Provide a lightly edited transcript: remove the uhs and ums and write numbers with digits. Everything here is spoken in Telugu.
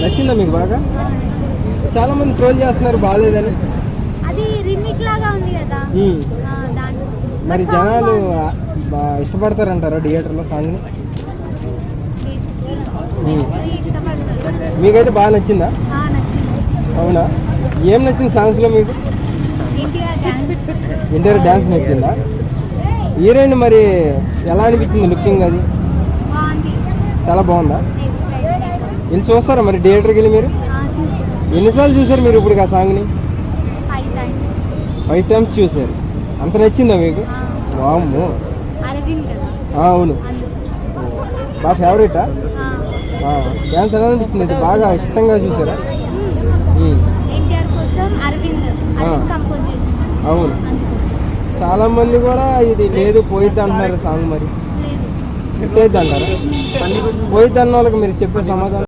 నచ్చిందా మీకు బాగా? చాలా మంది ట్రోల్ చేస్తున్నారు బాగాలేదని. అది రీమేక్ లాగా ఉంది కదా. మరి జనాలు ఇష్టపడతారంటారా థియేటర్లో సాంగ్ని? మీకైతే బాగా నచ్చిందా? అవునా? ఏం నచ్చింది సాంగ్స్లో మీకు? ఎన్టీఆర్ డ్యాన్స్ నచ్చిందా? హీరోయిన్ మరి ఎలా అనిపించింది లుకింగ్? అది చాలా బాగుందా? వెళ్ళి చూస్తారా మరి థియేటర్కి వెళ్ళి మీరు? ఎన్నిసార్లు చూసారు మీరు ఇప్పుడు ఆ సాంగ్ని? 5 times చూసారు. అంత నచ్చిందా మీకు? వామ్మో. అవును, బాగా ఫేవరెటా? డ్యాన్స్ ఎలా అనిపించింది? అది బాగా ఇష్టంగా చూసారా? అవును, చాలా మంది కూడా ఇది లేదు పోయిద్ది అంటున్నారు సాంగ్. మరి హిట్ అయిద్ది అంటారా? పోయిద్ది అన్న వాళ్ళకి మీరు చెప్పే సమాధానం?